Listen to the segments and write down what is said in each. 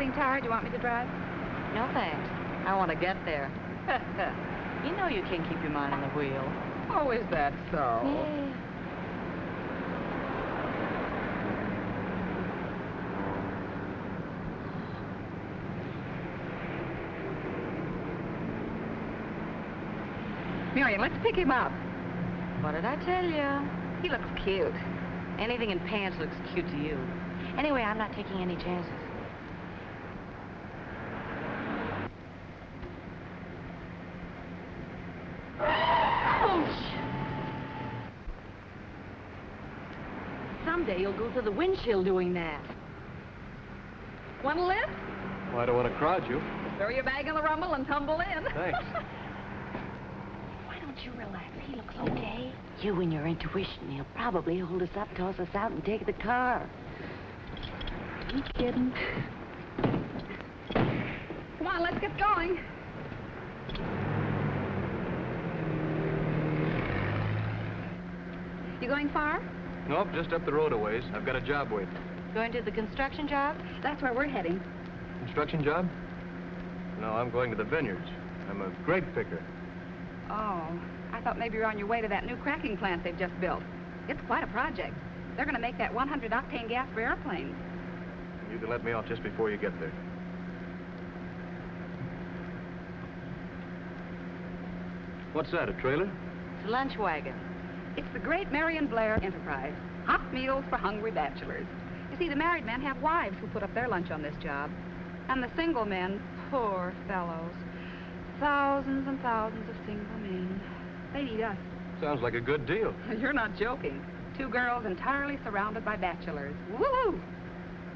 getting tired? You want me to drive? No, thanks. I want to get there. You know you can't keep your mind on the wheel. Oh, is that so? Yeah. Marian, let's pick him up. What did I tell you? He looks cute. Anything in pants looks cute to you. Anyway, I'm not taking any chances. Someday you'll go through the windshield doing that. Want to lift? Well, I don't want to crowd you. Throw your bag in the rumble and tumble in. Thanks. Why don't you relax? He looks okay. You and your intuition. He'll probably hold us up, toss us out, and take the car. You kidding? Come on, let's get going. You going far? Nope, just up the road a ways. I've got a job waiting. Going to the construction job? That's where we're heading. Construction job? No, I'm going to the vineyards. I'm a grape picker. Oh, I thought maybe you're on your way to that new cracking plant they've just built. It's quite a project. They're going to make that 100-octane gas for airplanes. You can let me off just before you get there. What's that, a trailer? It's a lunch wagon. It's the great Marian Blair enterprise. Hot meals for hungry bachelors. You see, the married men have wives who put up their lunch on this job. And the single men, poor fellows. Thousands and thousands of single men. They need us. Sounds like a good deal. You're not joking. 2 girls entirely surrounded by bachelors. Woo!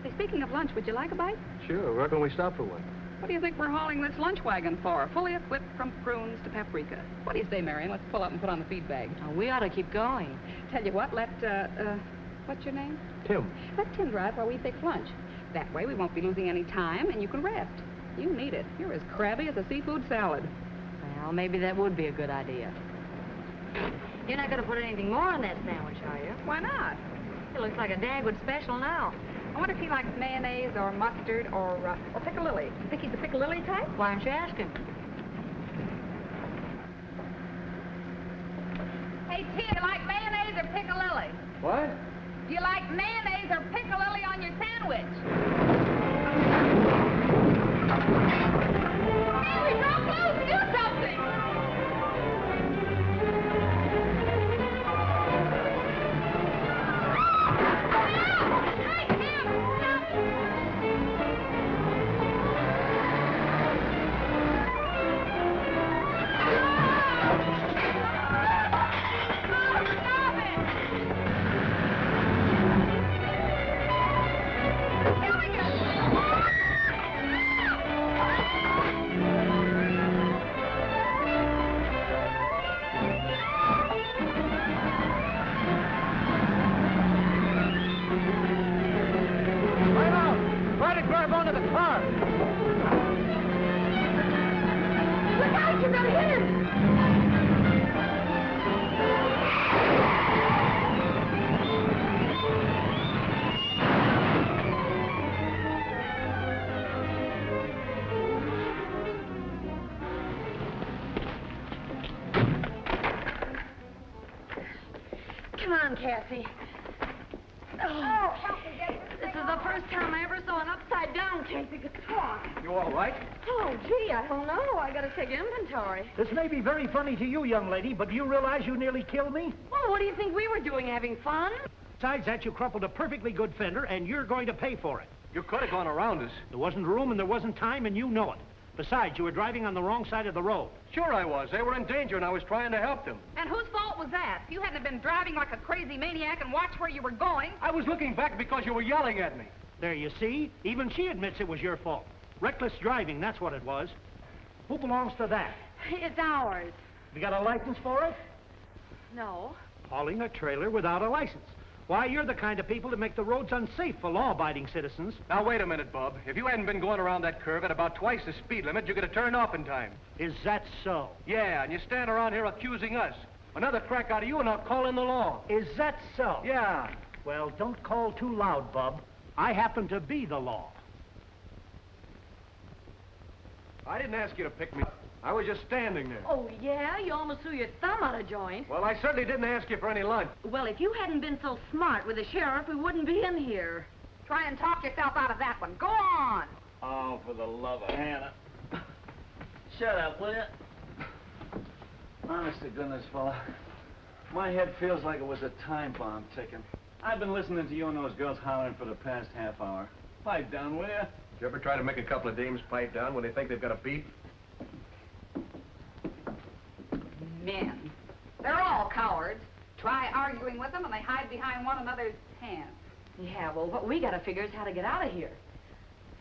Say, speaking of lunch, would you like a bite? Sure, where can we stop for one? What do you think we're hauling this lunch wagon for? Fully equipped from prunes to paprika. What do you say, Marian? Let's pull up and put on the feed bag. Oh, we ought to keep going. Tell you what, what's your name? Tim. Let Tim drive while we fix lunch. That way we won't be losing any time and you can rest. You need it. You're as crabby as a seafood salad. Well, maybe that would be a good idea. You're not going to put anything more on that sandwich, are you? Why not? It looks like a dagwood special now. I wonder if he likes mayonnaise or mustard or piccalilli. You think he's a piccalilli type? Why aren't you asking? Hey, T, you like mayonnaise or piccalilli? What? Do you like mayonnaise or piccalilli on your sandwich? Henry, don't move! Do something! Come on, Cassie. Oh, help me get this is the first time I ever saw an upside-down Cassie could talk. You all right? Oh, gee, I don't know. I gotta take inventory. This may be very funny to you, young lady, but do you realize you nearly killed me? Well, what do you think we were doing, having fun? Besides that, you crumpled a perfectly good fender, and you're going to pay for it. You could have gone around us. There wasn't room and there wasn't time, and you know it. Besides, you were driving on the wrong side of the road. Sure I was. They were in danger, and I was trying to help them. And whose fault was that? If you hadn't been driving like a crazy maniac and watched where you were going. I was looking back because you were yelling at me. There, you see? Even she admits it was your fault. Reckless driving, that's what it was. Who belongs to that? It's ours. You got a license for it? No. Hauling a trailer without a license. Why, you're the kind of people that make the roads unsafe for law-abiding citizens. Now, wait a minute, Bub. If you hadn't been going around that curve at about twice the speed limit, you could have turned off in time. Is that so? Yeah, and you stand around here accusing us. Another crack out of you and I'll call in the law. Is that so? Yeah. Well, don't call too loud, Bub. I happen to be the law. I didn't ask you to pick me up. I was just standing there. Oh, yeah? You almost threw your thumb out of joint. Well, I certainly didn't ask you for any lunch. Well, if you hadn't been so smart with the sheriff, we wouldn't be in here. Try and talk yourself out of that one. Go on. Oh, for the love of Hannah. Shut up, will you? Honest to goodness, fella. My head feels like it was a time bomb ticking. I've been listening to you and those girls hollering for the past half hour. Pipe down, will you? Did you ever try to make a couple of dames pipe down when they think they've got a beef? Men. They're all cowards. Try arguing with them and they hide behind one another's hands. Yeah, well, what we gotta figure is how to get out of here.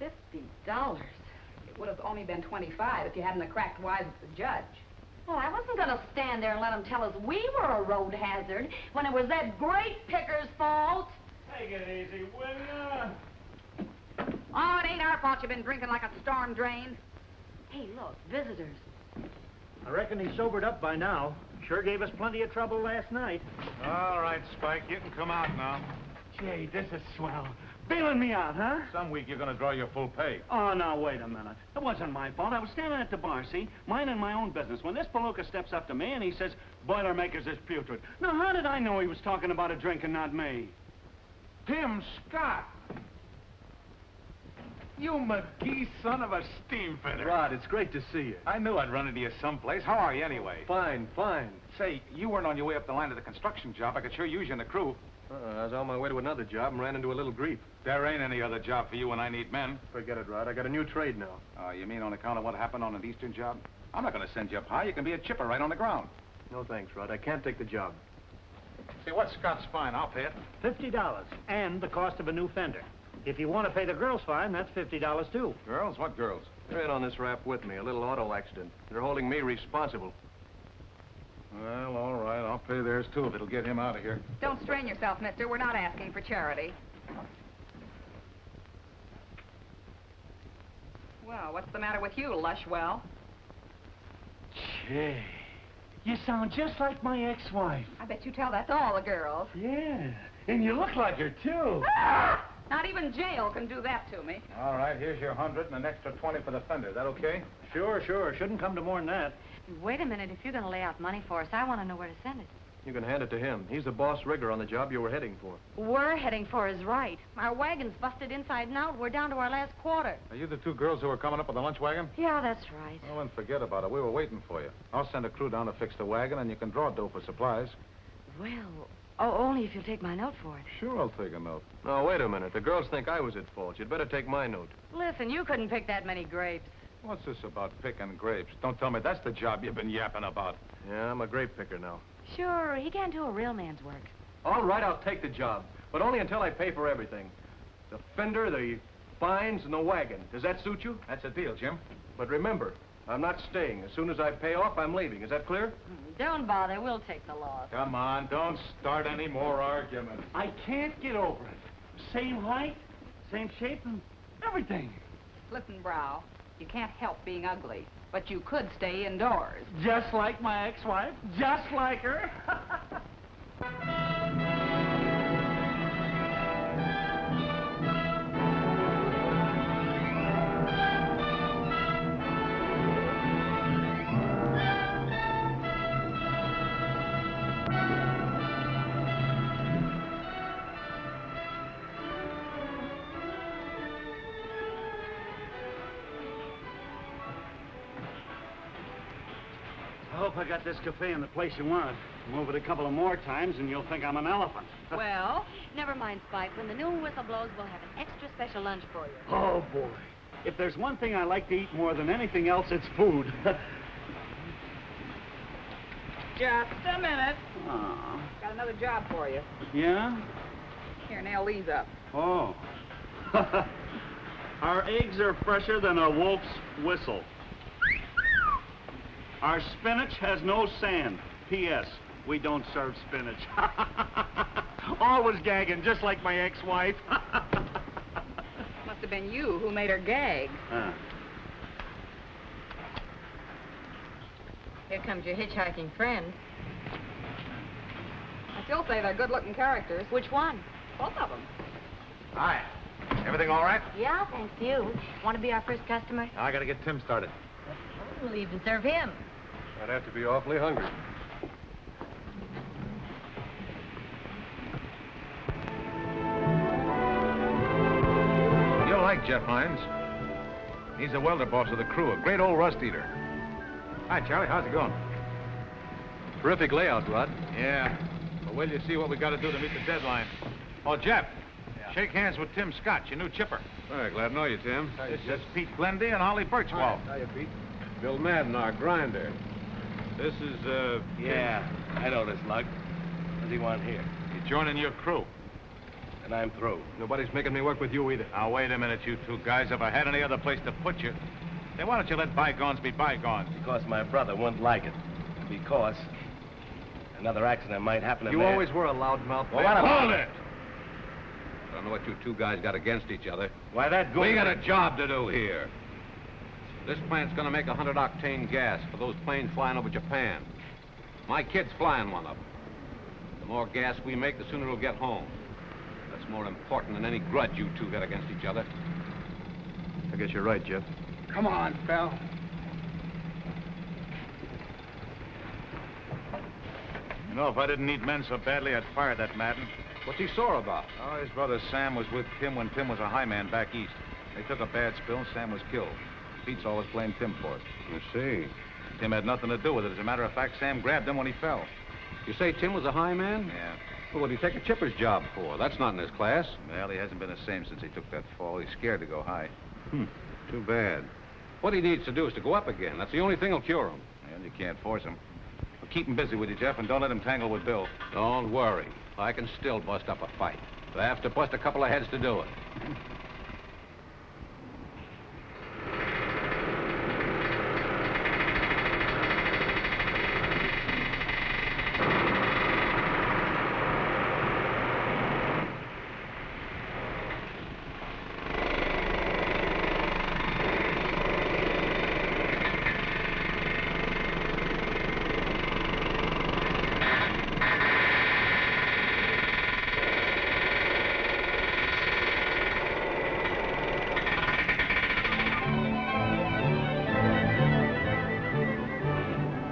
$50. It would have only been 25 if you hadn't have cracked wise with the judge. Well, I wasn't gonna stand there and let them tell us we were a road hazard when it was that great picker's fault. Take it easy, will ya? Oh, it ain't our fault you've been drinking like a storm drain. Hey, look, visitors. I reckon he's sobered up by now. Sure gave us plenty of trouble last night. All right, Spike, you can come out now. Gee, this is swell. Bailing me out, huh? Some week you're gonna draw your full pay. Oh, now, wait a minute. It wasn't my fault. I was standing at the bar, see, minding my own business, when this palooka steps up to me and he says, Boilermakers is putrid. Now, how did I know he was talking about a drink and not me? Tim Scott! You McGee son of a steam fitter. Rod, it's great to see you. I knew I'd run into you someplace. How are you anyway? Fine, fine. Say, you weren't on your way up the line to the construction job. I could sure use you in the crew. I was on my way to another job and ran into a little grief. There ain't any other job for you when I need men. Forget it, Rod. I got a new trade now. You mean on account of what happened on an eastern job? I'm not gonna send you up high. You can be a chipper right on the ground. No thanks, Rod. I can't take the job. See, what's Scott's fine? I'll pay it. $50, and the cost of a new fender. If you want to pay the girls' fine, that's $50 too. Girls? What girls? They're in on this rap with me, a little auto accident. They're holding me responsible. Well, all right. I'll pay theirs, too, if it'll get him out of here. Don't strain yourself, mister. We're not asking for charity. Well, what's the matter with you, Lushwell? Gee, you sound just like my ex-wife. I bet you tell that to all the girls. Yeah, and you look like her, too. Ah! Not even jail can do that to me. All right, here's your 100 and an extra 20 for the fender. That okay? Sure. Shouldn't come to more than that. Wait a minute. If you're gonna lay out money for us, I want to know where to send it. You can hand it to him. He's the boss rigger on the job you were heading for. We're heading for is right. Our wagon's busted inside and out. We're down to our last quarter. Are you the two girls who were coming up with the lunch wagon? Yeah, that's right. Well, then forget about it. We were waiting for you. I'll send a crew down to fix the wagon, and you can draw dough for supplies. Well, only if you'll take my note for it. Sure, I'll take a note. No, wait a minute. The girls think I was at fault. You'd better take my note. Listen, you couldn't pick that many grapes. What's this about picking grapes? Don't tell me that's the job you've been yapping about. Yeah, I'm a grape picker now. Sure, he can't do a real man's work. All right, I'll take the job, but only until I pay for everything. The fender, the fines, and the wagon. Does that suit you? That's a deal, Jim. But remember, I'm not staying. As soon as I pay off, I'm leaving. Is that clear? Don't bother. We'll take the loss. Come on, don't start any more arguments. I can't get over it. Same height, same shape, and everything. Listen, Brow, you can't help being ugly, but you could stay indoors. Just like my ex-wife. Just like her. I hope I got this cafe in the place you want. Move it a couple of more times and you'll think I'm an elephant. Well, never mind, Spike. When the noon whistle blows, we'll have an extra special lunch for you. Oh, boy. If there's one thing I like to eat more than anything else, it's food. Just a minute. Aw. Got another job for you. Yeah? Here, nail these up. Oh. Our eggs are fresher than a wolf's whistle. Our spinach has no sand. P.S. We don't serve spinach. Always gagging, just like my ex-wife. Must have been you who made her gag. Here comes your hitchhiking friend. I still say they're good-looking characters. Which one? Both of them. Hi. Everything all right? Yeah, thanks to you. Want to be our first customer? I gotta get Tim started. We'll leave to serve him. I'd have to be awfully hungry. You'll like Jeff Hines. He's the welder boss of the crew, a great old rust eater. Hi, Charlie. How's it going? Terrific layout, Rod. Yeah. Well, wait till you see what we got to do to meet the deadline. Oh, Jeff. Yeah. Shake hands with Tim Scott, your new chipper. Hey, glad to know you, Tim. This is Pete Glendy and Ollie Birchwell. Hiya, Pete. Bill Madden, our grinder. This is, Yeah, I know this lug. What does he want here? He's joining your crew. And I'm through. Nobody's making me work with you either. Now, wait a minute, you two guys. If I had any other place to put you, then why don't you let bygones be bygones? Because my brother wouldn't like it. Because another accident might happen to You me. always were a loudmouth. Well, what about Hold it! I don't know what you two guys got against each other. Why, that goes... We got a job to do here. This plant's gonna make 100-octane gas for those planes flying over Japan. My kid's flying one of them. The more gas we make, the sooner we'll get home. That's more important than any grudge you two got against each other. I guess you're right, Jeff. Come on, pal. You know, if I didn't need men so badly, I'd fire that Madden. What's he sore about? Oh, his brother Sam was with Tim when Tim was a high man back east. They took a bad spill and Sam was killed. Pete's always blamed Tim for it. I see. Tim had nothing to do with it. As a matter of fact, Sam grabbed him when he fell. You say Tim was a high man? Yeah. Well, what'd he take a chipper's job for? That's not in his class. Well, he hasn't been the same since he took that fall. He's scared to go high. Too bad. What he needs to do is to go up again. That's the only thing that'll cure him. Well, you can't force him. Well, keep him busy with you, Jeff, and don't let him tangle with Bill. Don't worry. I can still bust up a fight. But I have to bust a couple of heads to do it.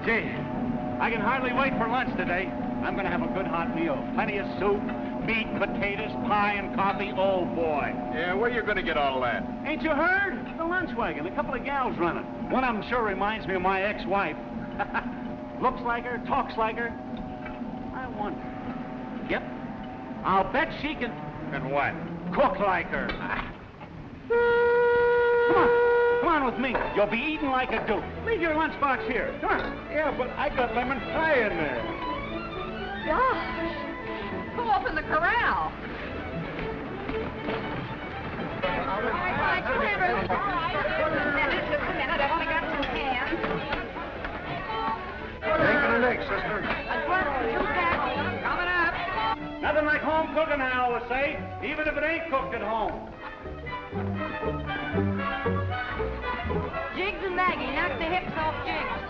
Gee, I can hardly wait for lunch today. I'm gonna have a good hot meal. Plenty of soup, meat, potatoes, pie, and coffee. Oh, boy. Yeah, where you gonna get all that? Ain't you heard? The lunch wagon. A couple of gals running. One of them sure reminds me of my ex-wife. Looks like her, talks like her. I wonder. Yep. I'll bet she can... And what? cook like her. Come on. Come on with me. You'll be eating like a duke. Leave your lunchbox here. Come on. Yeah, but I got lemon pie in there. Gosh. Pull up in the corral. All right, come here, Ruth. All right. Just a minute. I've only got 2 hands. Taking an egg, sister. A glass of 2 packs. Coming up. Nothing like home cooking, I always say, even if it ain't cooked at home. Jiggs and Maggie, knock the hips off Jiggs.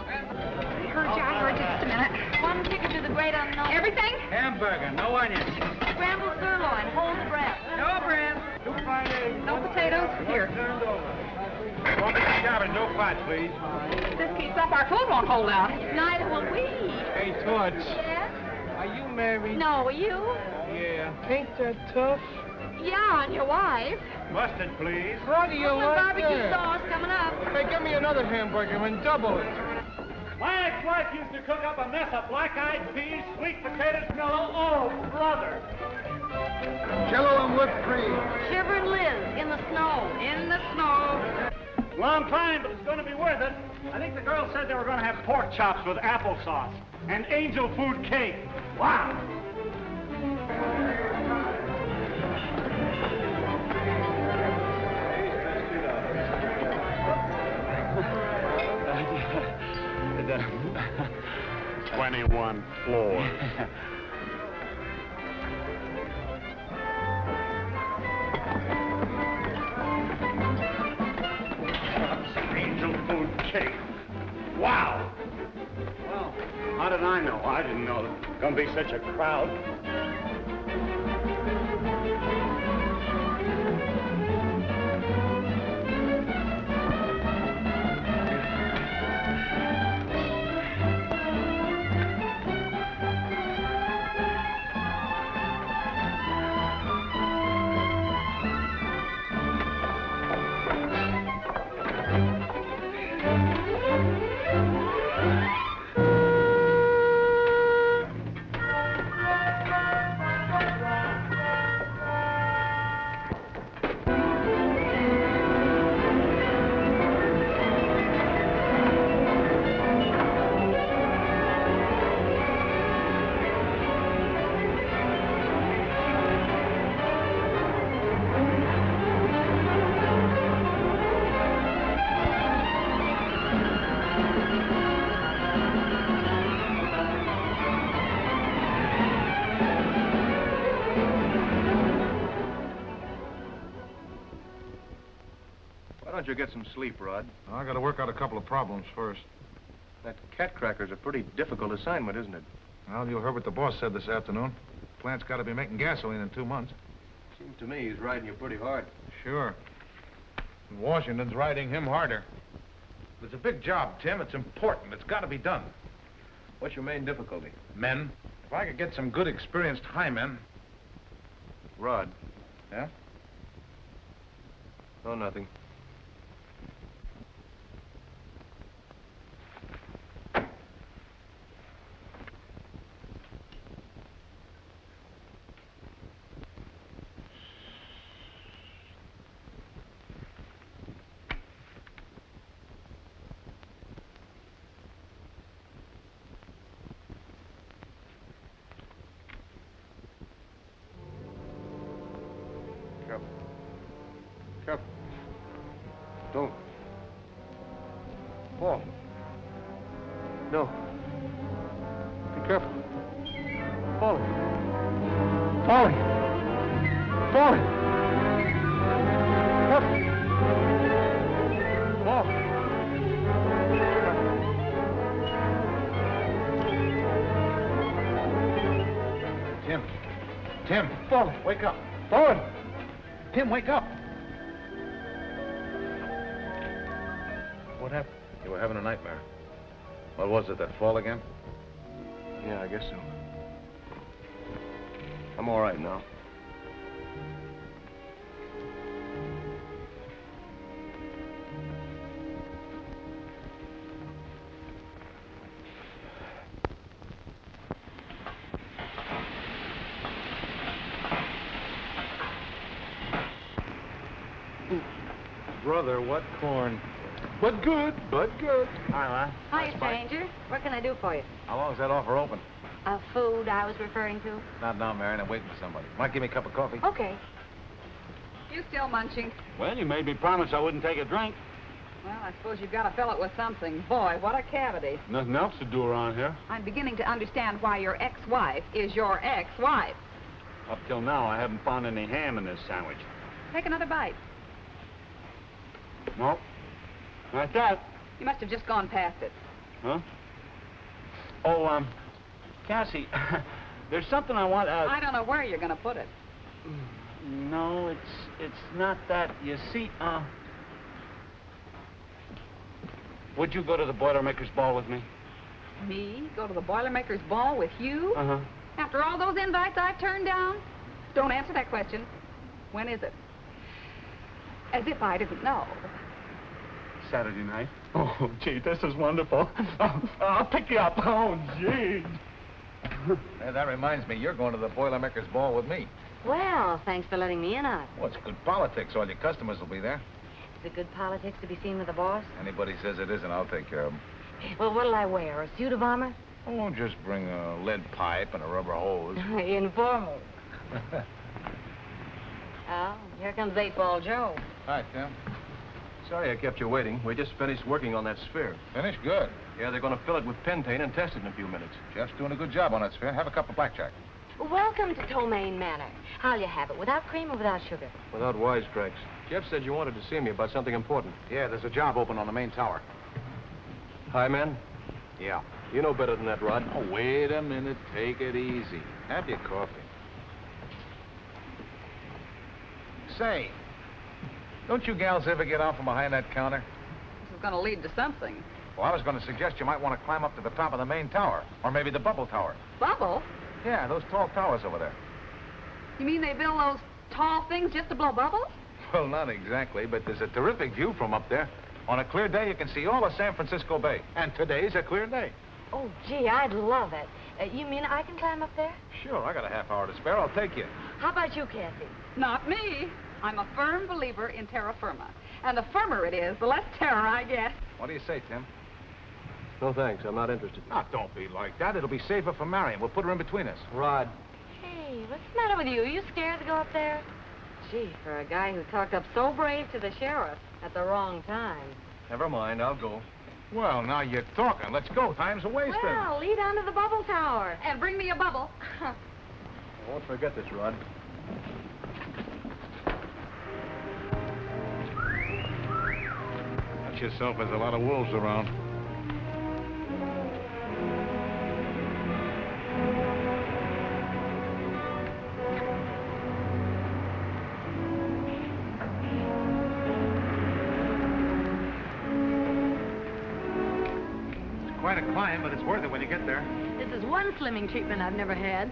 We heard you. I heard just a minute. One ticket to the great unknown. Everything? Hamburger, no onions. Scrambled sirloin, hold the breath. No bread. 2 fried eggs. No potatoes? Here. Turned over. One big cabbage, no fat, please. This keeps up, our food won't hold out. Neither will we. Hey, Torch, Yes? are you married? No, are you? Yeah. Ain't that tough? Yeah, and your wife. Mustard, please. How do you Some like barbecue that? sauce coming up. Hey, give me another hamburger and double it. My ex-wife used to cook up a mess of black-eyed peas, sweet potatoes, mellow. Oh, brother. Jello and whipped cream. Shivering Liz in the snow. In the snow. Long time, but it's going to be worth it. I think the girl said they were going to have pork chops with applesauce and angel food cake. Wow. The 21 floors. Angel food cake. Wow. Well, how did I know? I didn't know there was going to be such a crowd. to get some sleep, Rod. I gotta work out a couple of problems first. That cat cracker's a pretty difficult assignment, isn't it? Well, you heard what the boss said this afternoon. Plant's gotta be making gasoline in 2 months. Seems to me he's riding you pretty hard. Sure. And Washington's riding him harder. It's a big job, Tim. It's important. It's gotta be done. What's your main difficulty? Men. If I could get some good, experienced highmen. Rod. Yeah? Oh, nothing. Careful. Don't. Fall. No. Be careful. Falling. Falling. Falling. Careful. Fall. Tim, Falling. wake up. Falling. Tim, wake up. What happened? You were having a nightmare. What was it, that fall again? Yeah, I guess so. I'm all right now. Brother, what corn? But good, but good. Hi, Ma. Hi, stranger. What can I do for you? How long is that offer open? Food I was referring to. Not now, Marian. I'm waiting for somebody. Might give me a cup of coffee? Okay. You still munching? Well, you made me promise I wouldn't take a drink. Well, I suppose you've got to fill it with something. Boy, what a cavity. Nothing else to do around here. I'm beginning to understand why your ex-wife is your ex-wife. Up till now, I haven't found any ham in this sandwich. Take another bite. No. Not that. You must have just gone past it. Huh? Oh, Cassie, there's something I want, I don't know where you're going to put it. No, it's not that. You see, would you go to the Boilermaker's ball with me? Me? Go to the Boilermaker's ball with you? Uh-huh. After all those invites I've turned down? Don't answer that question. When is it? As if I didn't know. Saturday night. Oh, gee, this is wonderful. I'll pick you up. Oh, gee. Hey, that reminds me, you're going to the Boilermaker's ball with me. Well, thanks for letting me in on it. Well, it's good politics. All your customers will be there. Is it good politics to be seen with the boss? Anybody says it isn't, I'll take care of them. Well, what'll I wear? A suit of armor? Oh, just bring a lead pipe and a rubber hose. Informal. Oh, here comes 8-Ball Joe. Hi, Tim. Sorry I kept you waiting. We just finished working on that sphere. Finished? Good. Yeah, they're going to fill it with pentane and test it in a few minutes. Jeff's doing a good job on that sphere. Have a cup of blackjack. Welcome to Tomaine Manor. How'll you have it, without cream or without sugar? Without wisecracks. Jeff said you wanted to see me about something important. Yeah, there's a job open on the main tower. Hi, man. Yeah. You know better than that, Rod. Oh, wait a minute. Take it easy. Have your coffee. Say, don't you gals ever get out from behind that counter? This is going to lead to something. Well, I was going to suggest you might want to climb up to the top of the main tower. Or maybe the bubble tower. Bubble? Yeah, those tall towers over there. You mean they build those tall things just to blow bubbles? Well, not exactly, but there's a terrific view from up there. On a clear day, you can see all of San Francisco Bay. And today's a clear day. Oh, gee, I'd love it. You mean I can climb up there? Sure, I got a half hour to spare. I'll take you. How about you, Cassie? Not me. I'm a firm believer in terra firma. And the firmer it is, the less terror I get. What do you say, Tim? No, thanks. I'm not interested. Ah, don't be like that. It'll be safer for Marian. We'll put her in between us. Rod. Hey, what's the matter with you? Are you scared to go up there? Gee, for a guy who talked up so brave to the sheriff at the wrong time. Never mind. I'll go. Well, now you're talking. Let's go. Time's a wasting. Well, lead on to the bubble tower. And bring me a bubble. I won't forget this, Rod. Watch yourself, there's a lot of wolves around. It's quite a climb, but it's worth it when you get there. This is one slimming treatment I've never had.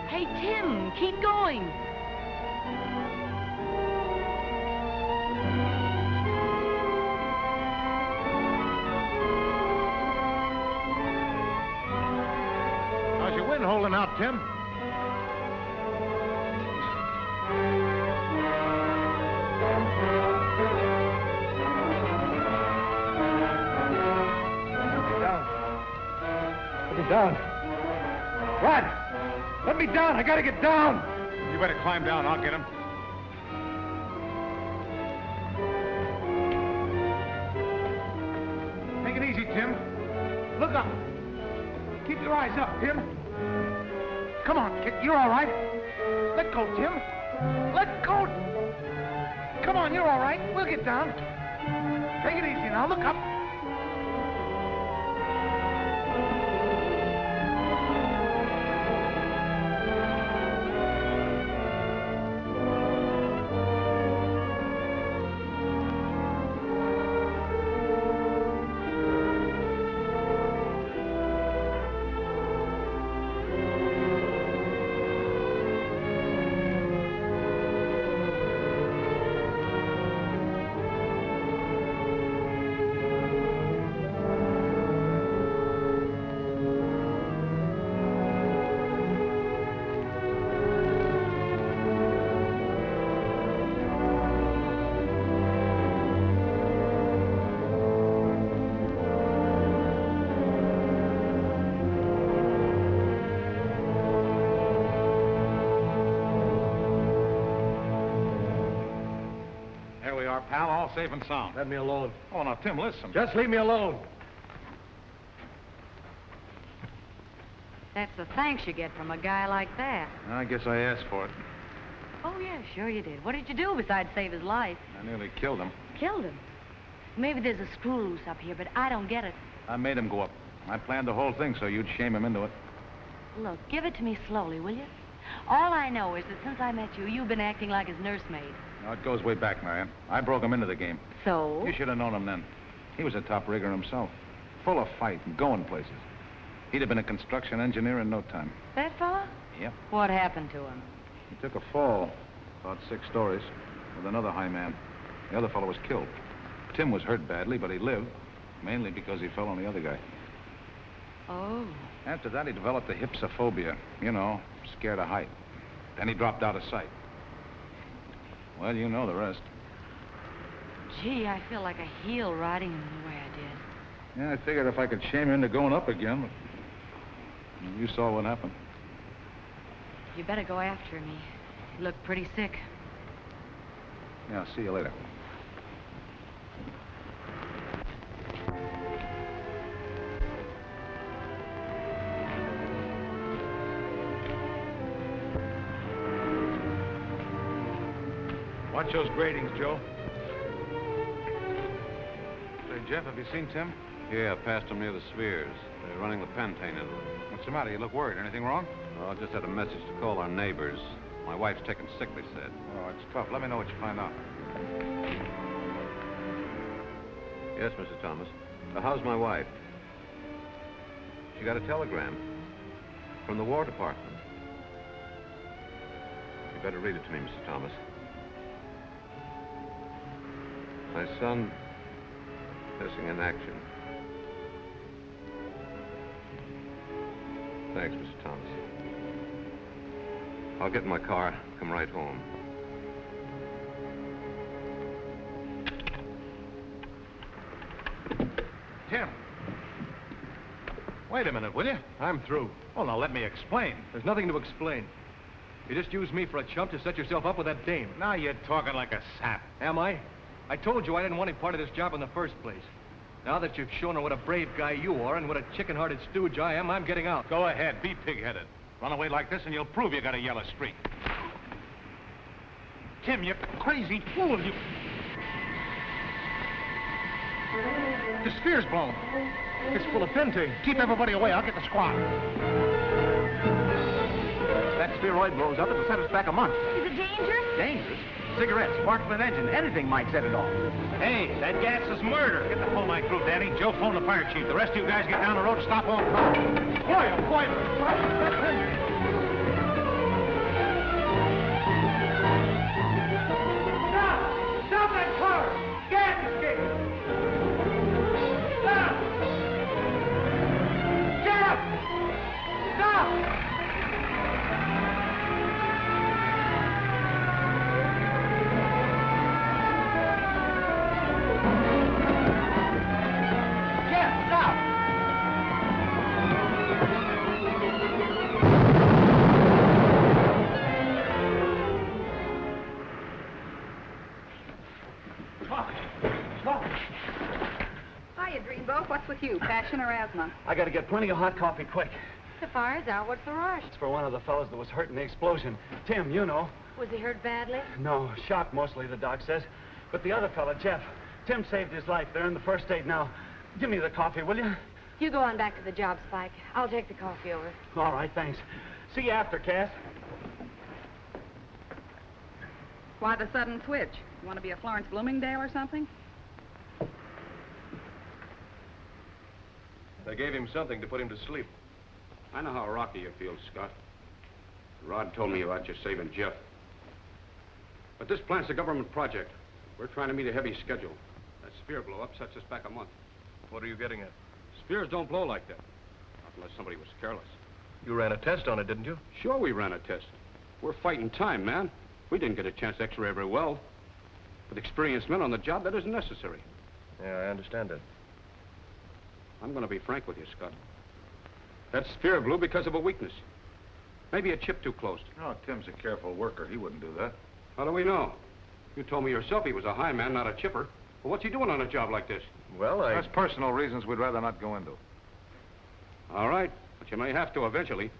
Hey, Tim, keep going. How's your wind holding out, Tim? Let me down. Rod! Let me down. I gotta get down. You better climb down. I'll get him. Take it easy, Tim. Look up. Keep your eyes up, Tim. Come on, kid. You're all right. Let go, Tim. Let go. Come on, you're all right. We'll get down. Take it easy now. Look up. There we are, pal, all safe and sound. Let me alone. Oh, now, Tim, listen. Just leave me alone. That's the thanks you get from a guy like that. I guess I asked for it. Oh, yeah, sure you did. What did you do besides save his life? I nearly killed him. Killed him. Maybe there's a screw loose up here, but I don't get it. I made him go up. I planned the whole thing so you'd shame him into it. Look, give it to me slowly, will you? All I know is that since I met you, you've been acting like his nursemaid. Now, it goes way back, Marian. I broke him into the game. So? You should have known him then. He was a top rigger himself. Full of fight and going places. He'd have been a construction engineer in no time. That fella? Yep. What happened to him? He took a fall, about 6 stories, with another high man. The other fellow was killed. Tim was hurt badly, but he lived, mainly because he fell on the other guy. Oh. After that, he developed a hypsophobia. You know, scared of height. Then he dropped out of sight. Well, you know the rest. Gee, I feel like a heel riding him the way I did. Yeah, I figured if I could shame him into going up again, but you saw what happened. You better go after him. He looked pretty sick. Yeah, see you later. Watch those gratings, Joe. Say, Jeff, have you seen Tim? Yeah, I passed him near the spheres. They're running the pentane into them. What's the matter? You look worried. Anything wrong? Well, I just had a message to call our neighbors. My wife's taken sick, they said. Oh, it's tough. Let me know what you find out. Yes, Mr. Thomas. How's my wife? She got a telegram from the War Department. You better read it to me, Mr. Thomas. My son missing in action. Thanks, Mr. Thomas. I'll get in my car, come right home. Tim. Wait a minute, will you? I'm through. Well, now let me explain. There's nothing to explain. You just used me for a chump to set yourself up with that dame. Now you're talking like a sap. Am I? I told you I didn't want any part of this job in the first place. Now that you've shown her what a brave guy you are and what a chicken-hearted stooge I am, I'm getting out. Go ahead, be pig-headed. Run away like this and you'll prove you got a yellow streak. Tim, you crazy fool, you... The sphere's blown. It's full of pentane. Keep everybody away. I'll get the squad. That spheroid blows up, it'll set us back a month. Is it dangerous? Dangerous? Cigarettes, sparkling engine, anything might set it off. Hey, that gas is murder. Get the whole night through, Danny. Joe, phone the fire chief. The rest of you guys get down the road and stop all cars. Boy, oh boy. Stop! Stop that car! Gas escape! Stop! Jeff! Stop! What's with you, passion or asthma? I gotta get plenty of hot coffee quick. The fire's out. What's the rush? It's for one of the fellows that was hurt in the explosion. Tim, you know. Was he hurt badly? No, shocked mostly, the doc says. But the other fella, Jeff, Tim saved his life. They're in the first aid now. Give me the coffee, will you? You go on back to the job, Spike. I'll take the coffee over. All right, thanks. See you after, Cass. Why the sudden switch? You want to be a Florence Bloomingdale or something? They gave him something to put him to sleep. I know how rocky you feel, Scott. Rod told me about you saving Jeff. But this plant's a government project. We're trying to meet a heavy schedule. That sphere blow-up sets us back a month. What are you getting at? Spheres don't blow like that. Not unless somebody was careless. You ran a test on it, didn't you? Sure we ran a test. We're fighting time, man. We didn't get a chance to x-ray every well. With experienced men on the job, that isn't necessary. Yeah, I understand that. I'm going to be frank with you, Scott. That sphere blew because of a weakness. Maybe a chip too close. Oh, Tim's a careful worker. He wouldn't do that. How do we know? You told me yourself he was a high man, not a chipper. Well, what's he doing on a job like this? Well, That's personal reasons we'd rather not go into. All right, but you may have to eventually.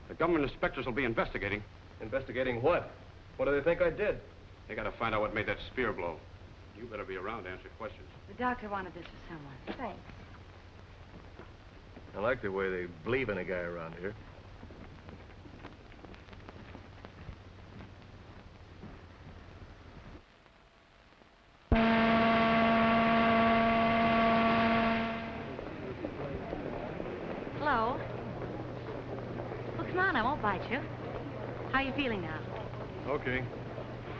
The government inspectors will be investigating. Investigating what? What do they think I did? They got to find out what made that sphere blow. You better be around to answer questions. The doctor wanted this for someone. Thanks. I like the way they believe in a guy around here. Hello? Well, come on, I won't bite you. How are you feeling now? Okay.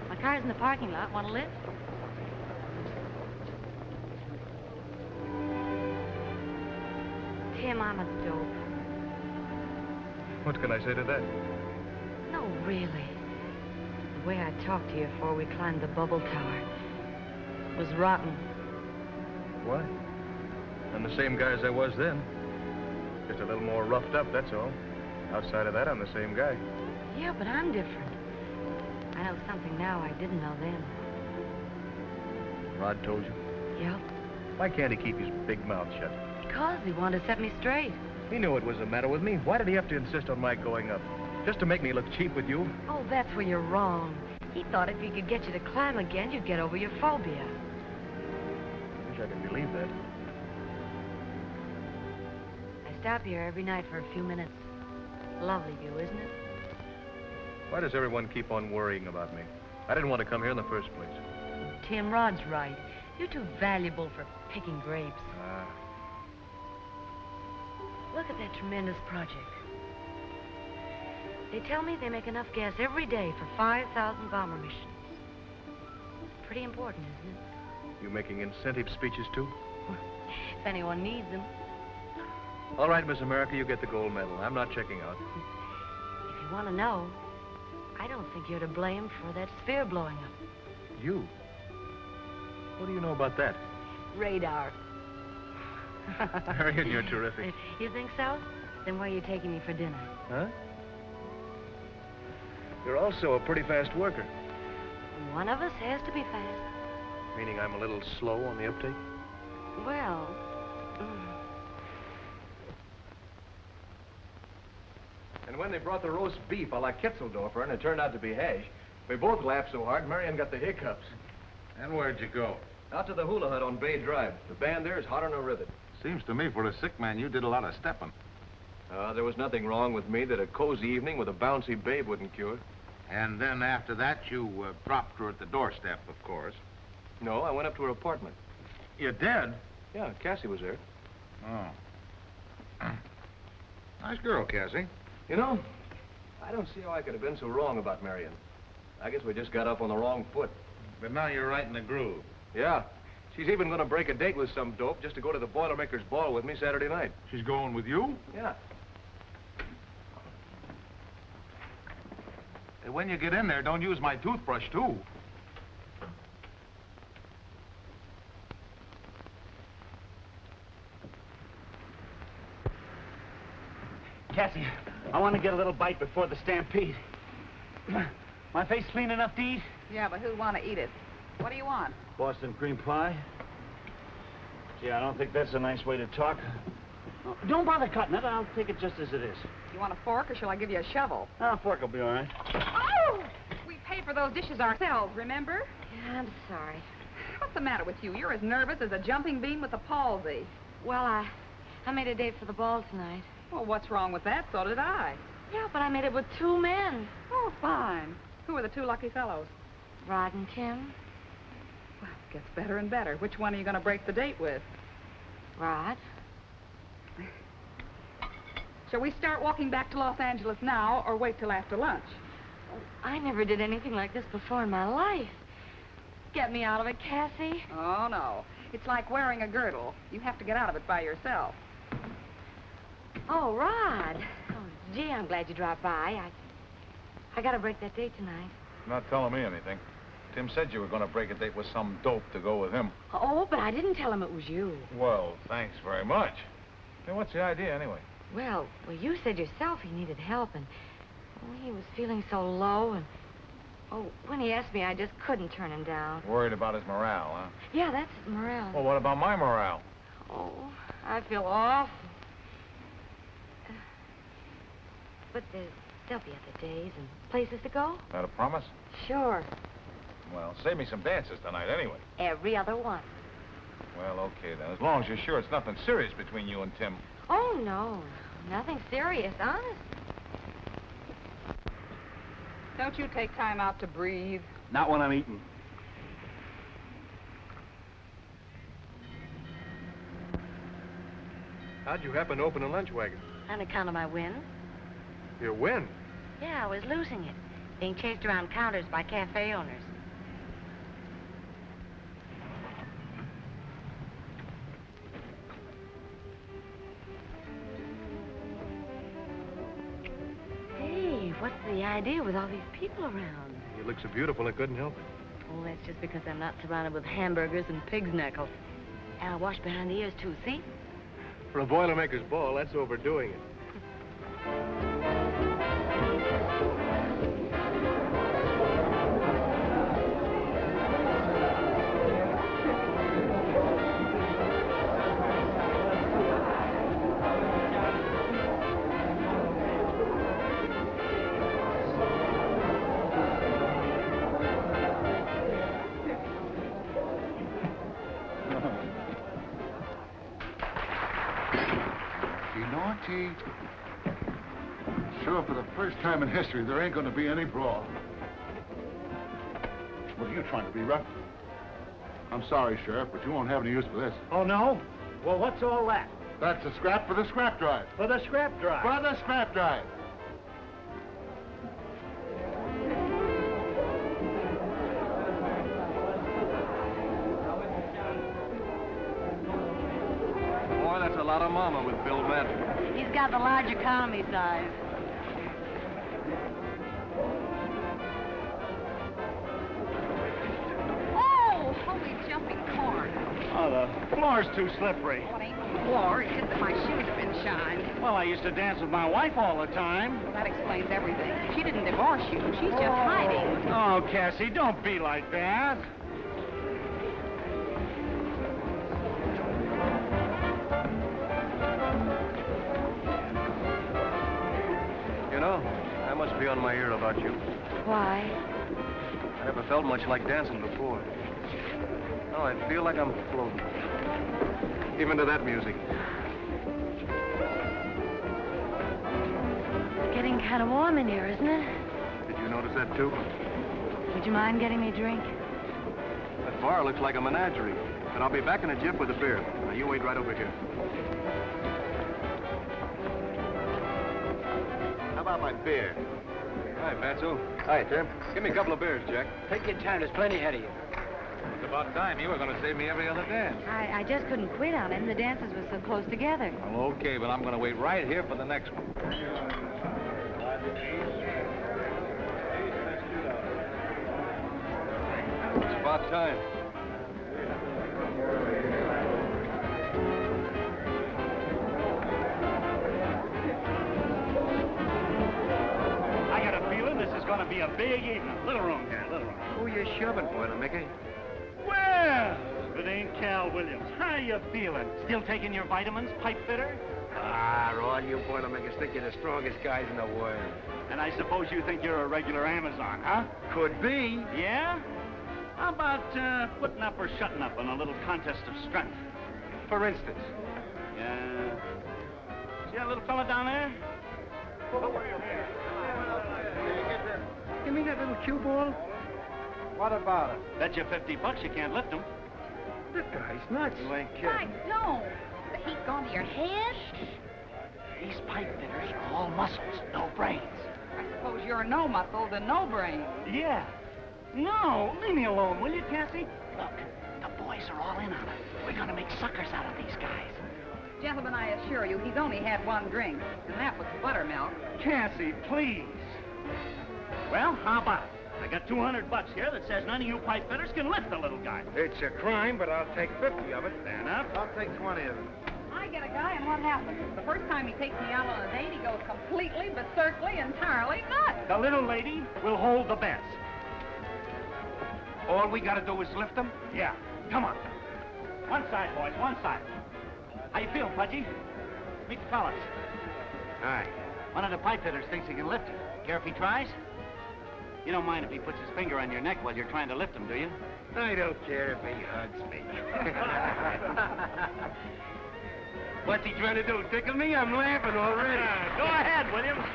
My car's in the parking lot. Want a lift? Tim, I'm a dope. What can I say to that? No, really. The way I talked to you before we climbed the bubble tower was rotten. Why? I'm the same guy as I was then. Just a little more roughed up, that's all. Outside of that, I'm the same guy. Yeah, but I'm different. I know something now I didn't know then. Rod told you? Yeah, Why can't he keep his big mouth shut? because he wanted to set me straight. He knew what was the matter with me. Why did he have to insist on my going up? Just to make me look cheap with you? Oh, that's where you're wrong. He thought if he could get you to climb again, you'd get over your phobia. I wish I could believe that. I stop here every night for a few minutes. Lovely view, isn't it? Why does everyone keep on worrying about me? I didn't want to come here in the first place. Tim, Rod's right. You're too valuable for picking grapes. Look at that tremendous project. They tell me they make enough gas every day for 5,000 bomber missions. Pretty important, isn't it? You making incentive speeches, too? If anyone needs them. All right, Miss America, you get the gold medal. I'm not checking out. If you want to know, I don't think you're to blame for that sphere blowing up. You? What do you know about that? Radar. Marian, you're terrific. You think so? Then where are you taking me for dinner? Huh? You're also a pretty fast worker. One of us has to be fast. Meaning I'm a little slow on the uptake? Well, And when they brought the roast beef a la Kitzeldorfer and it turned out to be hash, we both laughed so hard, Marian got the hiccups. And where'd you go? Out to the hula hut on Bay Drive. The band there is hot on a rivet. Seems to me for a sick man, you did a lot of stepping. There was nothing wrong with me that a cozy evening with a bouncy babe wouldn't cure. And then after that, you dropped her at the doorstep, of course. No, I went up to her apartment. You did? Yeah, Cassie was there. Oh. Nice girl, Cassie. You know, I don't see how I could have been so wrong about Marian. I guess we just got up on the wrong foot. But now you're right in the groove. Yeah. She's even going to break a date with some dope just to go to the Boilermaker's ball with me Saturday night. She's going with you? Yeah. Hey, when you get in there, don't use my toothbrush, too. Cassie, I want to get a little bite before the stampede. My face clean enough to eat? Yeah, but who'd want to eat it? What do you want? Boston cream pie? Gee, I don't think that's a nice way to talk. Oh, don't bother cutting it. I'll take it just as it is. You want a fork, or shall I give you a shovel? A fork will be all right. Oh! We paid for those dishes ourselves, remember? yeah, I'm sorry. What's the matter with you? You're as nervous as a jumping bean with a palsy. Well, I made a date for the ball tonight. Well, what's wrong with that? So did I. Yeah, but I made it with 2 men. Oh, fine. Who are the 2 lucky fellows? Rod and Tim. Well, it gets better and better. Which one are you going to break the date with? Rod. Shall we start walking back to Los Angeles now, or wait till after lunch? I never did anything like this before in my life. Get me out of it, Cassie. Oh, no. It's like wearing a girdle. You have to get out of it by yourself. Oh, Rod. Oh, gee, I'm glad you dropped by. I gotta break that date tonight. Not telling me anything. Tim said you were going to break a date with some dope to go with him. Oh, but I didn't tell him it was you. Well, thanks very much. Hey, what's the idea, anyway? Well, you said yourself he needed help, and he was feeling so low, and when he asked me, I just couldn't turn him down. Worried about his morale, huh? Yeah, that's morale. Well, what about my morale? Oh, I feel awful. But there'll be other days and places to go. That a promise? Sure. Well, save me some dances tonight, anyway. Every other one. Well, okay, then. As long as you're sure it's nothing serious between you and Tim. Oh, no. Nothing serious, honest. Don't you take time out to breathe? Not when I'm eating. How'd you happen to open a lunch wagon? On account of my win? Your win? Yeah, I was losing it. Being chased around counters by cafe owners. Hey, what's the idea with all these people around? You look so beautiful, I couldn't help it. Oh, that's just because I'm not surrounded with hamburgers and pig's knuckles. And I wash behind the ears, too, see? For a Boilermaker's ball, that's overdoing it. Naughty, naughty. Sure, for the first time in history, there ain't gonna be any brawl. What are you trying to be, rough? I'm sorry, Sheriff, but you won't have any use for this. Oh, no? Well, what's all that? That's a scrap for the scrap drive. For the scrap drive. For the scrap drive. Boy, that's a lot of mama with Bill Manton. He's got the large economy size. Oh, holy jumping corn. Oh, the floor's too slippery. Well, it ain't the floor. It's just that my shoes have been shined. Well, I used to dance with my wife all the time. Well, that explains everything. She didn't divorce you. She's just hiding. Oh, Cassie, don't be like that. You know, I must be on my ear about you. Why? I never felt much like dancing before. Oh, I feel like I'm floating. Even to that music. It's getting kind of warm in here, isn't it? Did you notice that, too? Would you mind getting me a drink? That bar looks like a menagerie. But I'll be back in a jiff with a beer. Now, you wait right over here. How about my beer? Hi, Fatso. Hi, Tim. Give me a couple of beers, Jack. Take your time. There's plenty ahead of you. It's about time. You were going to save me every other dance. I just couldn't quit on him. The dances were so close together. Well, okay, but I'm going to wait right here for the next one. It's about time. I got a feeling this is going to be a big evening. Little room here, little room. Who you shoving for, Mickey? Well, it ain't Cal Williams. How you feeling? Still taking your vitamins, pipe fitter? Ah, Ron, you Boilermakers think you're the strongest guys in the world. And I suppose you think you're a regular Amazon, huh? Could be. Yeah? How about putting up or shutting up in a little contest of strength? For instance. Yeah. See that little fella down there? You mean that little cue ball? What about it? Bet you $50 you can't lift him. That guy's nuts. You ain't kidding. Mike, no. The heat gone to your head? These pipe fitters are all muscles, no brains. I suppose you're no muscles and no brains. Yeah. No, leave me alone, will you, Cassie? Look, the boys are all in on it. We're gonna make suckers out of these guys. Gentlemen, I assure you, he's only had one drink, and that was buttermilk. Cassie, please. Well, how about it? I got $200 here that says none of you pipe fitters can lift the little guy. It's a crime, but I'll take 50 of it. Fair enough. I'll take 20 of them. I get a guy, and what happens? The first time he takes me out on a date, he goes completely, berserkly, entirely nuts. The little lady will hold the bets. All we gotta do is lift them? Yeah, come on. One side, boys, one side. How you feel, Pudgy? Meet the fellas. Aye. One of the pipe fitters thinks he can lift you. Care if he tries? You don't mind if he puts his finger on your neck while you're trying to lift him, do you? I don't care if he hugs me. What's he trying to do, tickle me? I'm laughing already. Go ahead, Williams.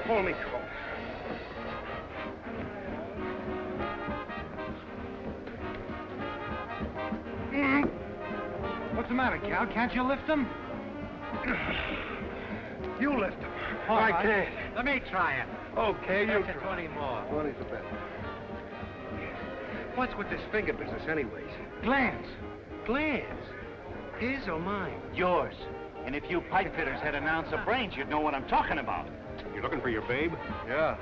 Pull me close. What's the matter, Cal? Can't you lift him? You lift him. I can't. Let me try it. Okay, you That's a 20 more. 20's the bet. What's with this finger business, anyways? Glands. Glands. His or mine? Yours. And if you pipe fitters had an ounce of brains, you'd know what I'm talking about. You looking for your babe? Yeah.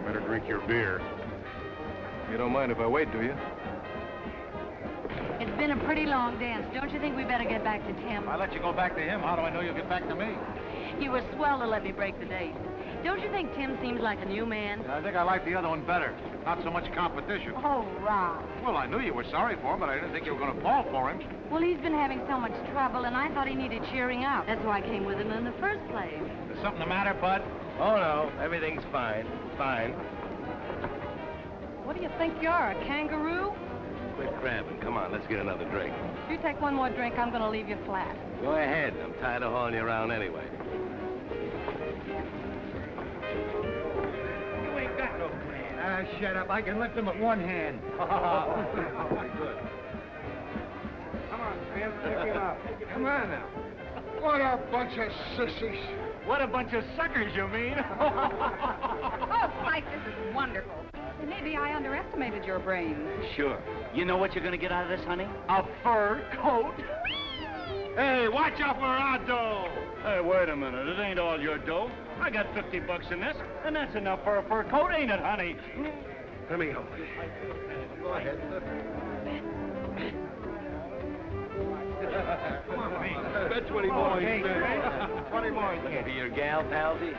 Better drink your beer. You don't mind if I wait, do you? It's been a pretty long dance. Don't you think we better get back to Tim? If I let you go back to him, how do I know you'll get back to me? You were swell to let me break the date. Don't you think Tim seems like a new man? I think I like the other one better. Not so much competition. Oh, Rob. Well, I knew you were sorry for him, but I didn't think you were going to fall for him. Well, he's been having so much trouble, and I thought he needed cheering up. That's why I came with him in the first place. Is something the matter, Bud? Oh, no. Everything's fine. Fine. What do you think you are, a kangaroo? Quit crabbing. Come on, let's get another drink. If you take one more drink, I'm going to leave you flat. Go ahead. I'm tired of hauling you around anyway. You ain't got no plan. Ah, shut up. I can lift him with one hand. Very good. Come on, Sam. Pick him up. Come on now. What a bunch of sissies. What a bunch of suckers, you mean? Oh, Spike, this is wonderful. Maybe I underestimated your brains. Sure. You know what you're gonna get out of this, honey? A fur coat. Hey, watch out for our dough. Hey, wait a minute. It ain't all your dough. I got $50 in this, and that's enough for a fur coat, ain't it, honey? Let me help you. Go ahead. Come on, man. Bet 20 more. Okay, 20 more. Be your gal, palsy?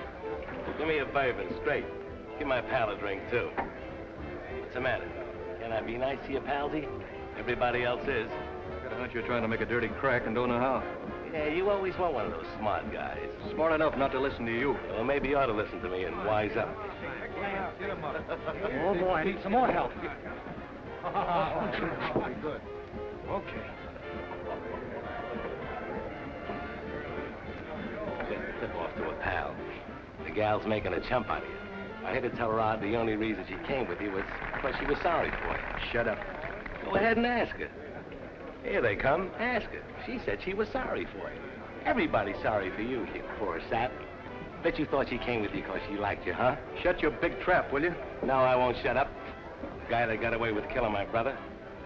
Well, give me a bourbon, straight. Give my pal a drink, too. What's the matter? Can I be nice to you, palsy? Everybody else is. Got a hunch you're trying to make a dirty crack and don't know how. Yeah, you always want one of those smart guys. Smart enough not to listen to you. Well, maybe you ought to listen to me and wise up. Get him up. Oh, boy, I need some more help. Very good. Okay. Get the tip off to a pal. The gal's making a chump out of you. I had to tell Rod the only reason she came with you was because she was sorry for you. Shut up. Go ahead and ask her. Here they come. Ask her. She said she was sorry for you. Everybody's sorry for you, you poor sap. Bet you thought she came with you because she liked you, huh? Shut your big trap, will you? No, I won't shut up. The guy that got away with killing my brother.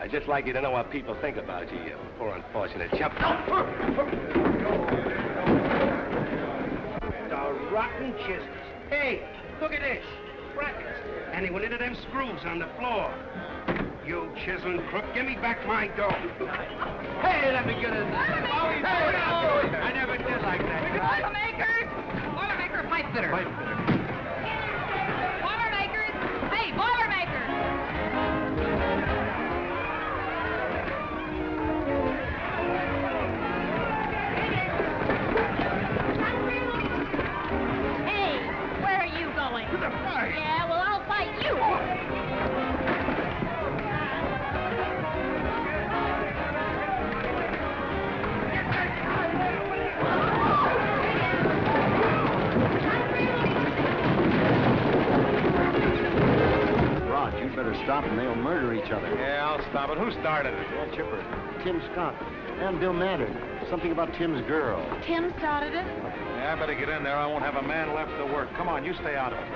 I'd just like you to know what people think about you, you poor unfortunate chump. The rotten chisels. Hey, look at this. Brackets. And he went into them screws on the floor. You chiseling crook, give me back my dough. Hey, let me get in. I never did like that. Boilermakers! Boilermaker, pipe fitter. Boilermakers! Hey, Boilermakers! Hey, where are you going? To the fight. Yeah, well, I'll fight you. Rod, you'd better stop and they'll murder each other. Yeah, I'll stop it. Who started it? Well, Chipper. Tim Scott. And Bill Mattern. Something about Tim's girl. Tim started it? Yeah, I better get in there. I won't have a man left to work. Come on, you stay out of it.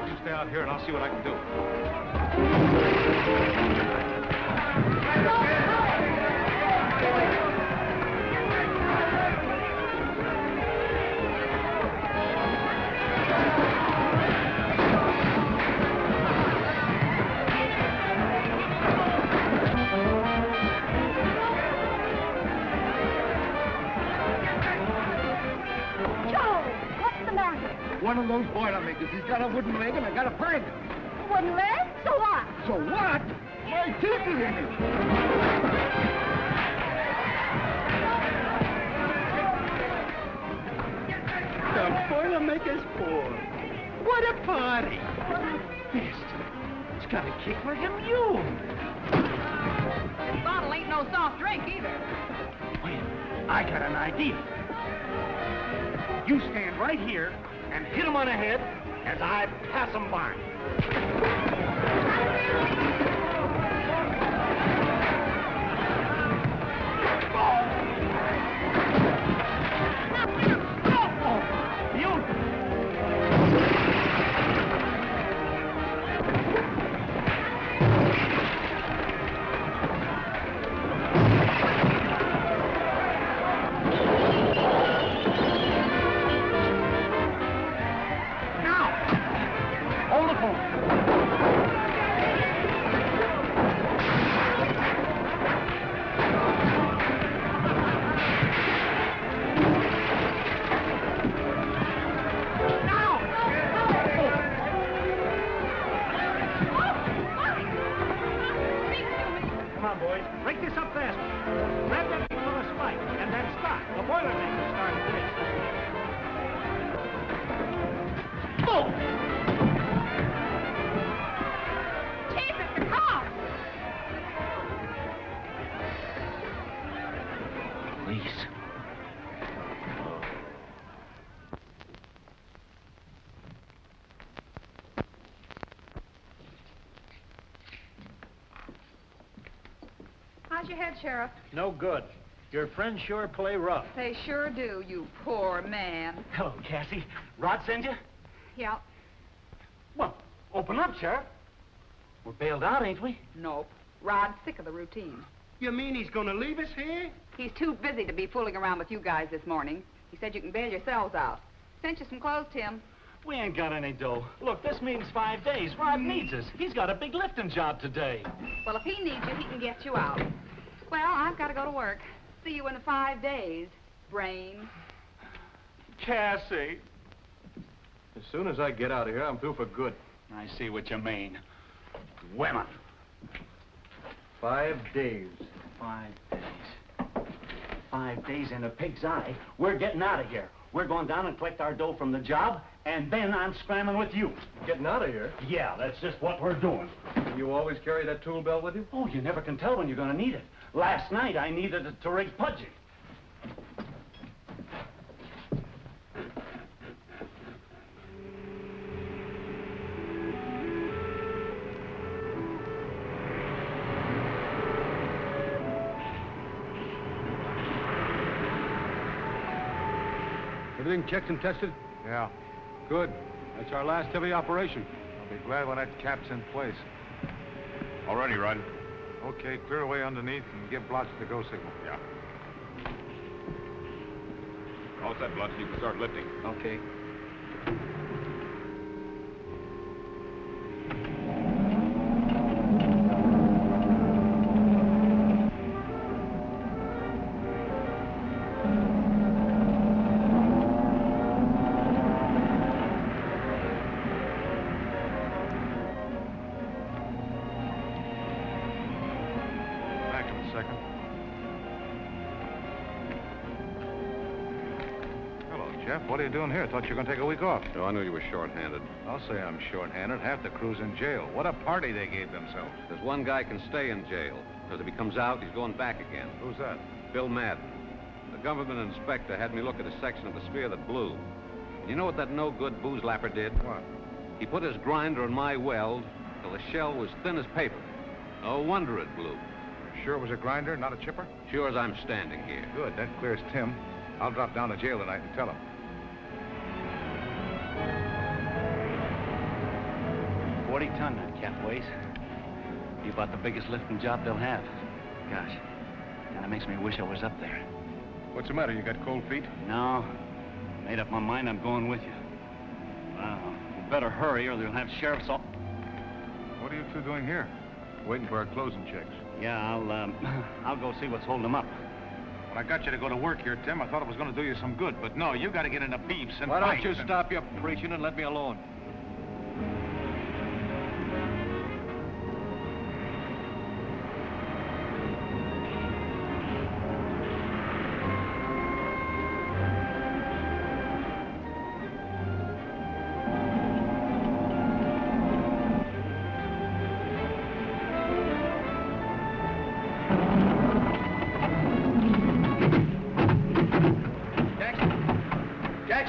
You stay out here and I'll see what I can do. One of those Boilermakers. He's got a wooden leg and I got a peg. Wooden leg? So what? So what? My teeth are in it. The Boilermaker's poor. What a party. Yes, it's got a kick like a mule. This bottle ain't no soft drink either. Wait, I got an idea. You stand right here and hit him on the head as I pass him by. on, boys. Break this up fast. Grab that big full of spike, and then stop. The Boilermaker started this. Boom! Jesus, the cops! Police. How's your head, Sheriff? No good. Your friends sure play rough. They sure do, you poor man. Hello, Cassie. Rod send you? Yeah. Well, open up, Sheriff. We're bailed out, ain't we? Nope. Rod's sick of the routine. You mean he's gonna leave us here? He's too busy to be fooling around with you guys this morning. He said you can bail yourselves out. Sent you some clothes, Tim. We ain't got any dough. Look, this means 5 days. Rod needs us. He's got a big lifting job today. Well, if he needs you, he can get you out. Well, I've got to go to work. See you in 5 days, brain. Cassie. As soon as I get out of here, I'm through for good. I see what you mean. Women. 5 days. 5 days. 5 days in a pig's eye. We're getting out of here. We're going down and collect our dough from the job, and then I'm scrambling with you. Getting out of here? Yeah, that's just what we're doing. You always carry that tool belt with you? Oh, you never can tell when you're going to need it. Last night, I needed it to rig Pudgy. Everything checked and tested? Yeah. Good. That's our last heavy operation. I'll be glad when that cap's in place. All ready, Rod. Okay, clear away underneath and give Blotch the go signal. Yeah. All set, Blotch. You can start lifting. Okay. What are you doing here? Thought you were going to take a week off. Oh, I knew you were short-handed. I'll say I'm short-handed. Half the crew's in jail. What a party they gave themselves. There's one guy can stay in jail, because if he comes out, he's going back again. Who's that? Bill Madden. The government inspector had me look at a section of the sphere that blew. And you know what that no-good booze lapper did? What? He put his grinder in my weld till the shell was thin as paper. No wonder it blew. Sure it was a grinder, not a chipper? Sure as I'm standing here. Good. That clears Tim. I'll drop down to jail tonight and tell him. 40-ton that cap weighs. Be about the biggest lifting job they'll have. Gosh, kind of makes me wish I was up there. What's the matter? You got cold feet? No. Made up my mind I'm going with you. Well, you better hurry or they'll have sheriffs all... What are you two doing here? Waiting for our closing checks. Yeah, I'll go see what's holding them up. When I got you to go to work here, Tim, I thought it was going to do you some good. But no, you got to get into beefs and Why don't fights you and... stop your preaching and let me alone?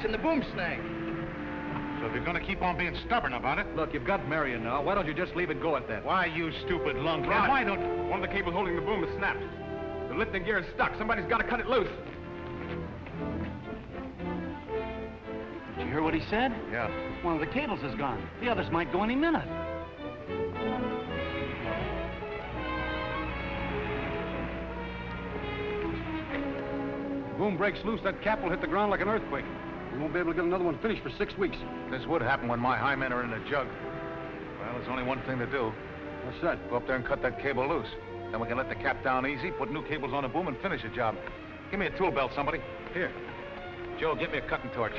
The boom snag. So if you're going to keep on being stubborn about it... Look, you've got Marian now. Why don't you just leave it go at that? Why, you stupid lunkhead? Rod. Why don't... One of the cables holding the boom is snapped. The lifting gear is stuck. Somebody's got to cut it loose. Did you hear what he said? Yeah. One of the cables is gone. The others might go any minute. Boom breaks loose, that cap will hit the ground like an earthquake. We won't be able to get another one finished for 6 weeks. This would happen when my high men are in a jug. Well, there's only one thing to do. What's that? Go up there and cut that cable loose. Then we can let the cap down easy, put new cables on the boom, and finish the job. Give me a tool belt, somebody. Here. Joe, get me a cutting torch.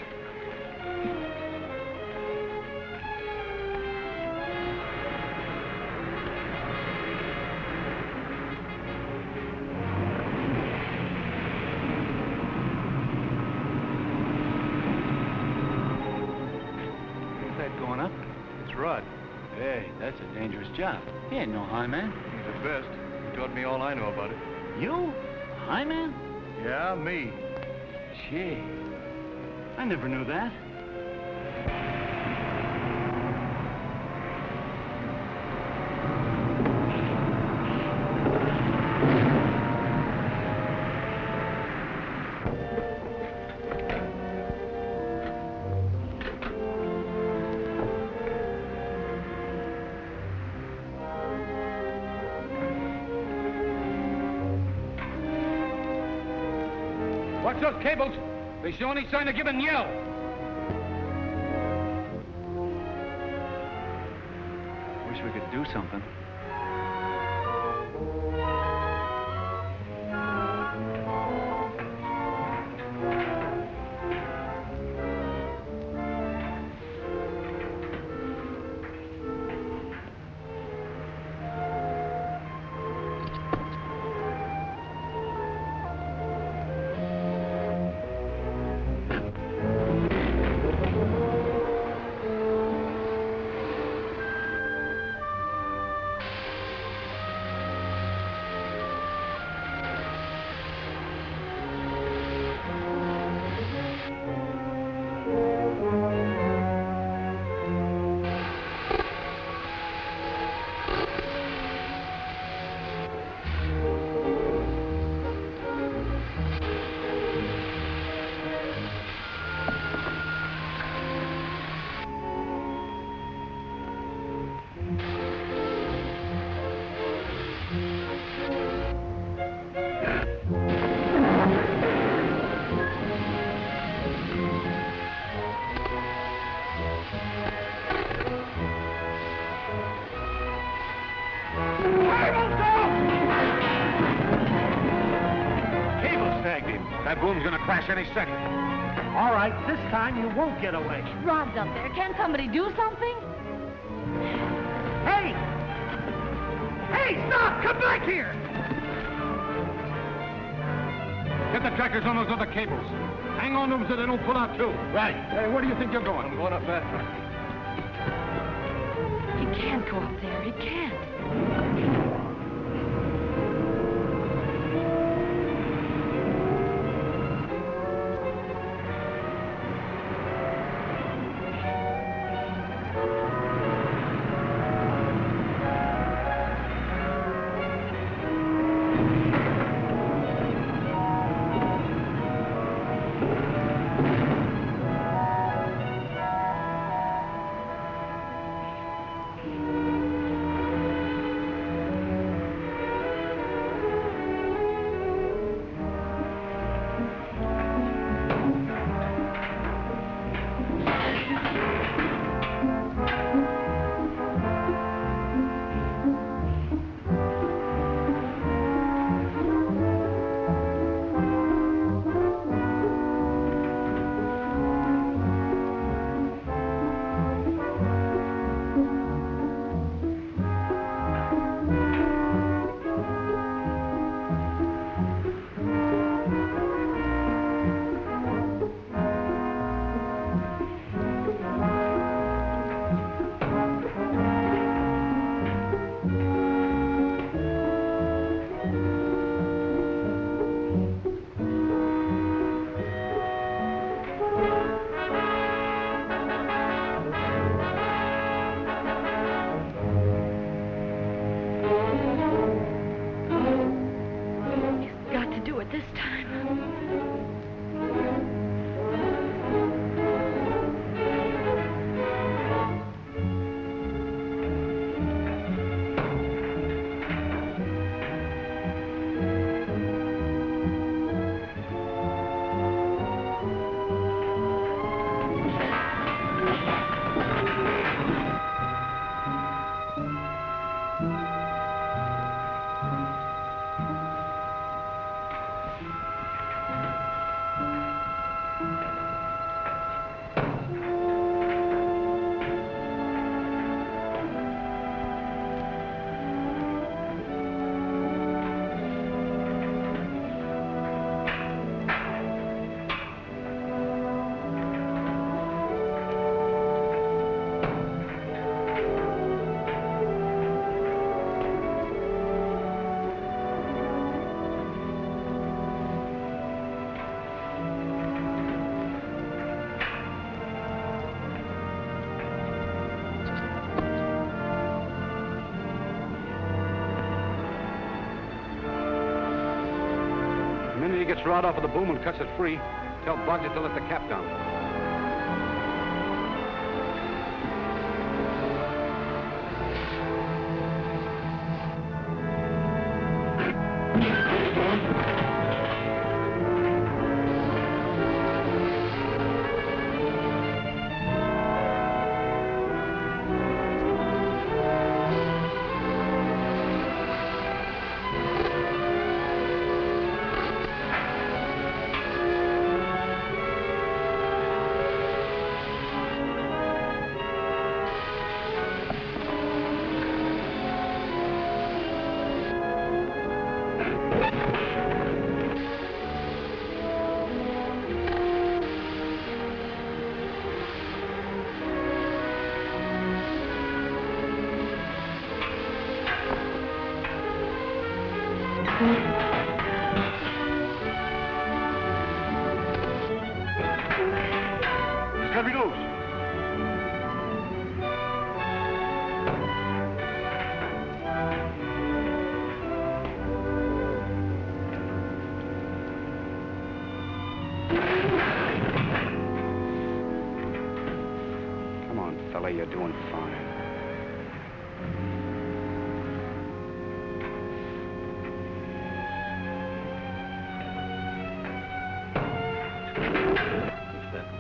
That's a dangerous job. He ain't no high man. He's the best. He taught me all I know about it. You? High man? Yeah, me. Gee, I never knew that. Watch those cables. They show any sign of giving, yell. Wish we could do something. That boom's gonna crash any second. All right, this time you won't get away. Rod's up there. Can't somebody do something? Hey! Hey, stop! Come back here! Get the trackers on those other cables. Hang on to them so they don't pull out too. Right. Hey, where do you think you're going? I'm going up that. He can't go up there. He can't. minute he gets Rod off of the boom and cuts it free, tell Bodger to let the cap down. Cut me loose. Come on, fella, you're doing fine.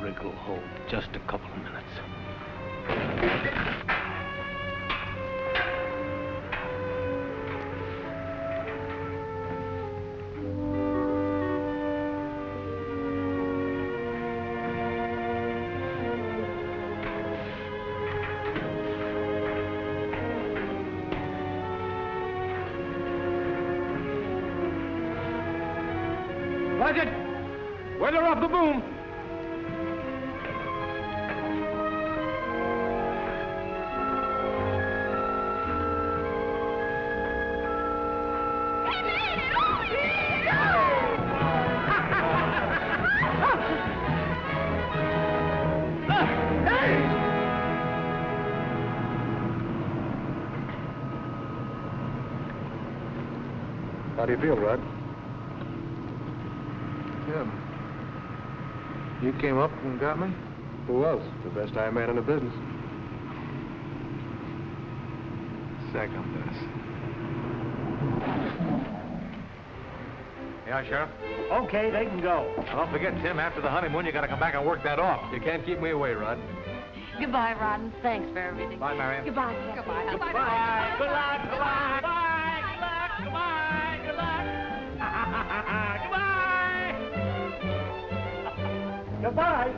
Rig will hold just a couple of minutes. Sergeant, weather off the boom. How do you feel, Rod? Yeah. You came up and got me? Who else? The best Iron Man in the business. Second best. Yeah, Sheriff? Okay, they can go. Now, don't forget, Tim, after the honeymoon, you gotta come back and work that off. You can't keep me away, Rod. Goodbye, Rod, and thanks for everything. Bye, Marian. Goodbye, Cassie. Goodbye. Goodbye. Good luck. Goodbye. Bye. Good luck. Goodbye. Good luck. Goodbye. Goodbye.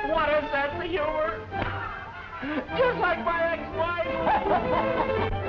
What a sense of humor. Just like my ex-wife.